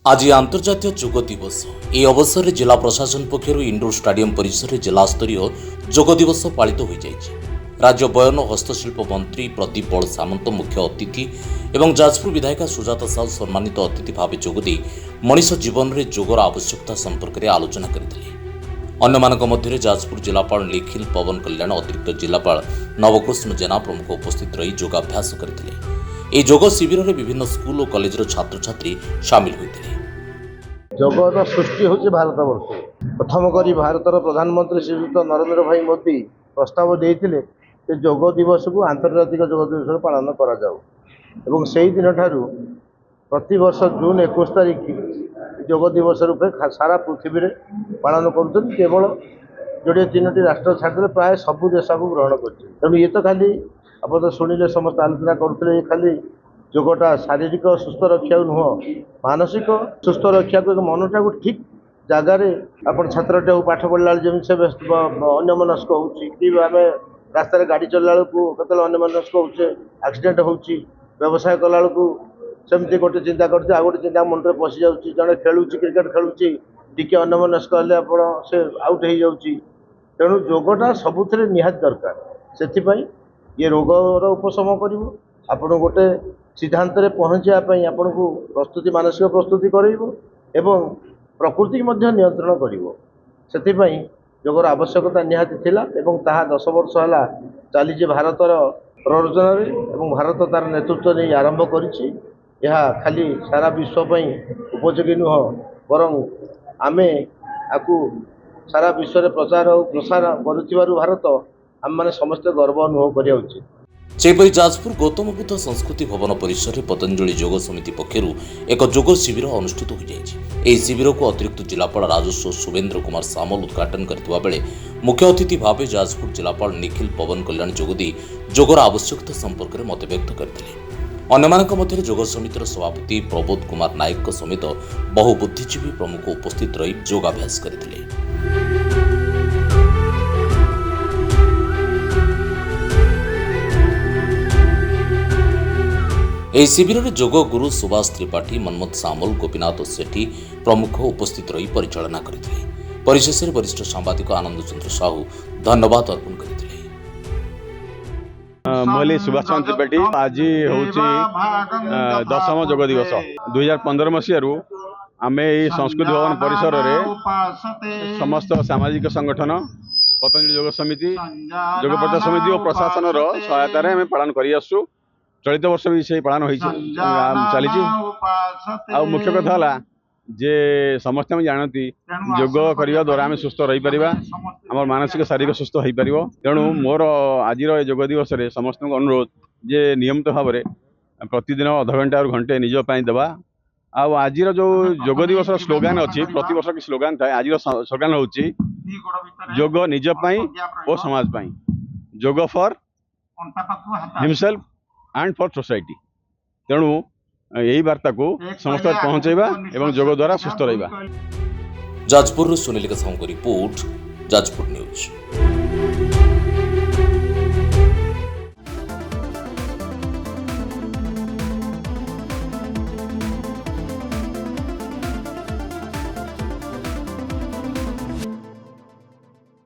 आज आंतर्जातीय जोग दिवस। এই অবসরে জেলা প্রশাসন পক্ষর ইন্ডোর স্টাডিয়াম পরিসরে জেলাস্তরীয় যোগ দিবস পালিত হয়ে যাইছে। রাজ্য বয়ন ও হস্তশিল্প মন্ত্রী প্রদীপ বল সামন্ত মুখ্য অতিথি এবং যাজপুর বিধায়িকা সুজাতা সাউ সম্মানিত অতিথি ভাবে যোগ দিয়ে মଣିষ জীবনের যোগর আবশ্যকতা সম্পর্কে আলোচনা করে। ଅନ୍ୟମାନଙ୍କ ମଧ୍ୟରେ ଯାଜପୁର ଜିଲ୍ଲାପାଳ ନିଖିଲ ପବନ କଲ୍ୟାଣ, ଅତିରିକ୍ତ ଜିଲ୍ଲାପାଳ ନବକୃଷ୍ଣ ଜେନା ପ୍ରମୁଖ ଉପସ୍ଥିତ ରହି ଯୋଗାଭ୍ୟାସ କରିଥିଲେ। ଏହି ଯୋଗ ଶିବିରରେ ବିଭିନ୍ନ ସ୍କୁଲ ଓ କଲେଜର ଛାତ୍ରଛାତ୍ରୀ ସାମିଲ ହୋଇଥିଲେ। ଯୋଗର ସୃଷ୍ଟି ହେଉଛି ଭାରତ ବର୍ଷରେ। ପ୍ରଥମ କରି ଭାରତର ପ୍ରଧାନମନ୍ତ୍ରୀ ଶ୍ରୀଯୁକ୍ତ ନରେନ୍ଦ୍ର ଭାଇ ମୋଦି ପ୍ରସ୍ତାବ ଦେଇଥିଲେ ଯେ ଯୋଗ ଦିବସକୁ ଆନ୍ତର୍ଜାତିକ ଯୋଗ ଦିବସରେ ପାଳନ କରାଯାଉ ଏବଂ ସେହି ଦିନଠାରୁ ପ୍ରତିବର୍ଷ ଜୁନ୍ 21 ତାରିଖ ଯୋଗ ଦିବସ ରୂପେ ସାରା ପୃଥିବୀରେ ପାଳନ କରୁଛନ୍ତି। କେବଳ ଯୋଡ଼ିଏ ତିନୋଟି ରାଷ୍ଟ୍ର ଛାଡ଼ିଦେଲେ ପ୍ରାୟ ସବୁ ଦେଶକୁ ଗ୍ରହଣ କରୁଛନ୍ତି। ତେଣୁ ଇଏ ତ ଖାଲି ଆପଣ ତ ଶୁଣିଲେ ସମସ୍ତେ ଆଲୋଚନା କରୁଥିଲେ, ଏ ଖାଲି ଯୋଗଟା ଶାରୀରିକ ସୁସ୍ଥ ରଖିବାକୁ ନୁହଁ, ମାନସିକ ସୁସ୍ଥ ରଖିବାକୁ, ମନଟାକୁ ଠିକ୍ ଜାଗାରେ ଆପଣ ଛାତ୍ରଟେ ହଉ ପାଠ ପଢ଼ିଲା ବେଳେ ଯେମିତି ସେ ଅନ୍ୟମନସ୍କ ହେଉଛି, କି ଆମେ ରାସ୍ତାରେ ଗାଡ଼ି ଚଳିଲା ବେଳକୁ କେତେବେଳେ ଅନ୍ୟମନସ୍କ ହେଉଛେ, ଆକ୍ସିଡେଣ୍ଟ ହେଉଛି, ବ୍ୟବସାୟ କଲାବେଳକୁ ସେମିତି ଗୋଟେ ଚିନ୍ତା କରୁଛି, ଆଉ ଗୋଟେ ଚିନ୍ତା ମୁଣ୍ଡରେ ପଶି ଯାଉଛି। ଜଣେ ଖେଳୁଛି, କ୍ରିକେଟ୍ ଖେଳୁଛି, ଟିକେ ଅନ୍ୟମନସ୍କ ହେଲେ ଆପଣ ସେ ଆଉଟ୍ ହେଇଯାଉଛି। ତେଣୁ ଯୋଗଟା ସବୁଥିରେ ନିହାତି ଦରକାର। ସେଥିପାଇଁ ଇଏ ରୋଗର ଉପଶମ କରିବ, ଆପଣ ଗୋଟେ ସିଦ୍ଧାନ୍ତରେ ପହଞ୍ଚିବା ପାଇଁ ଆପଣଙ୍କୁ ପ୍ରସ୍ତୁତି, ମାନସିକ ପ୍ରସ୍ତୁତି କରାଇବ ଏବଂ ପ୍ରକୃତିକୁ ମଧ୍ୟ ନିୟନ୍ତ୍ରଣ କରିବ। ସେଥିପାଇଁ ଯୋଗର ଆବଶ୍ୟକତା ନିହାତି ଥିଲା ଏବଂ ତାହା 10 ବର୍ଷ ହେଲା ଚାଲିଛି ଭାରତର ପ୍ରରୋଜନାରେ ଏବଂ ଭାରତ ତାର ନେତୃତ୍ୱ ନେଇ ଆରମ୍ଭ କରିଛି। ଏହା ଖାଲି ସାରା ବିଶ୍ୱ ପାଇଁ ଉପଯୋଗୀ ନୁହଁ, ବରଂ ଆମେ ଆକୁ ସାରା ବିଶ୍ୱରେ ପ୍ରଚାର ଓ ପ୍ରସାର କରୁଥିବାରୁ ଭାରତ ଆମମାନେ ସମସ୍ତେ ଗର୍ବ ଅନୁଭବ କରିବା ଉଚିତ। ସେହିପରି ଯାଜପୁର ଗୌତମ ବୁଦ୍ଧ ସଂସ୍କୃତି ଭବନ ପରିସରରେ ପତଞ୍ଜଳି ଯୋଗ ସମିତି ପକ୍ଷରୁ ଏକ ଯୋଗ ଶିବିର ଅନୁଷ୍ଠିତ ହୋଇଯାଇଛି। ଏହି ଶିବିରକୁ ଅତିରିକ୍ତ ଜିଲ୍ଲାପାଳ ରାଜସ୍ୱ ଶୁଭେନ୍ଦ୍ର କୁମାର ସାମଲ ଉଦ୍ଘାଟନ କରିଥିବା ବେଳେ ମୁଖ୍ୟ ଅତିଥି ଭାବେ ଯାଜପୁର ଜିଲ୍ଲାପାଳ ନିଖିଲ ପବନ କଲ୍ୟାଣ ଯୋଗ ଦେଇ ଯୋଗର ଆବଶ୍ୟକତା ସମ୍ପର୍କରେ ମତବ୍ୟକ୍ତ କରିଥିଲେ। ଅନ୍ୟମାନଙ୍କ ମଧ୍ୟରେ ଯୋଗ ସମିତିର ସଭାପତି ପ୍ରବୋଧ କୁମାର ନାୟକଙ୍କ ସମେତ ବହୁ ବୁଦ୍ଧିଜୀବୀ ପ୍ରମୁଖ ଉପସ୍ଥିତ ରହି ଯୋଗାଭ୍ୟାସ କରିଥିଲେ। ଏହି ଶିବିରରେ ଯୋଗ ଗୁରୁ ସୁଭାଷ ତ୍ରିପାଠୀ, ମନ୍ମଥ ସାମଲ, ଗୋପୀନାଥ ସେଠୀ ପ୍ରମୁଖ ଉପସ୍ଥିତ ରହି ପରିଚାଳନା କରିଥିଲେ। ପରିଶେଷରେ ବରିଷ୍ଠ ସାମ୍ବାଦିକ ଆନନ୍ଦ ଚନ୍ଦ୍ର ସାହୁ ଧନ୍ୟବାଦ ଅର୍ପଣ କରିଥିଲେ। मुझे सुभाष चंद्र त्रिपाठी। आज हूँ 10ମ ଯୋଗ ଦିବସ। 2015 ମସିହାରୁ ଆମେ ଏହି ସଂସ୍କୃତି ଭବନ ପରିସରରେ ସମସ୍ତ ସାମାଜିକ ସଂଗଠନ, ପତଞ୍ଜଳି ଯୋଗ ସମିତି, ଯୋଗ ପ୍ରଚାର ସମିତି ଓ ପ୍ରଶାସନର ସହାୟତାରେ ଆମେ ପାଳନ କରି ଆସୁଛୁ। ଚଳିତ ବର୍ଷ ବି ସେହି ପାଳନ ଚାଲିଛି। ଆଉ ମୁଖ୍ୟ କଥା ହେଲା ଯେ ସମସ୍ତେ ଆମେ ଜାଣନ୍ତି ଯୋଗ କରିବା ଦ୍ୱାରା ଆମେ ସୁସ୍ଥ ରହିପାରିବା, ଆମର ମାନସିକ ଶାରୀରିକ ସୁସ୍ଥ ହୋଇପାରିବ। ତେଣୁ ମୋର ଆଜିର ଏ ଯୋଗ ଦିବସରେ ସମସ୍ତଙ୍କୁ ଅନୁରୋଧ ଯେ ନିୟମିତ ଭାବରେ ପ୍ରତିଦିନ ଅଧଘଣ୍ଟାରୁ ଘଣ୍ଟେ ନିଜ ପାଇଁ ଦେବା। ଆଉ ଆଜିର ଯେଉଁ ଯୋଗ ଦିବସର ସ୍ଲୋଗାନ ଅଛି, ପ୍ରତିବର୍ଷ କି ସ୍ଲୋଗାନ ଥାଏ, ଆଜିର ସ୍ଲୋଗାନ ହେଉଛି ଯୋଗ ନିଜ ପାଇଁ ଓ ସମାଜ ପାଇଁ, yoga for himself and for society. ତେଣୁ ଏହି ବାର୍ତ୍ତାକୁ ସମସ୍ତ ପହଞ୍ଚାଇବା ଏବଂ ଯୋଗ ଦ୍ୱାରା ସୁସ୍ଥ ରହିବା। ଯାଜପୁରରୁ ସୁନିଲ ସାହୁଙ୍କ ରିପୋର୍ଟ, ଯାଜପୁର ନ୍ୟୁଜ୍।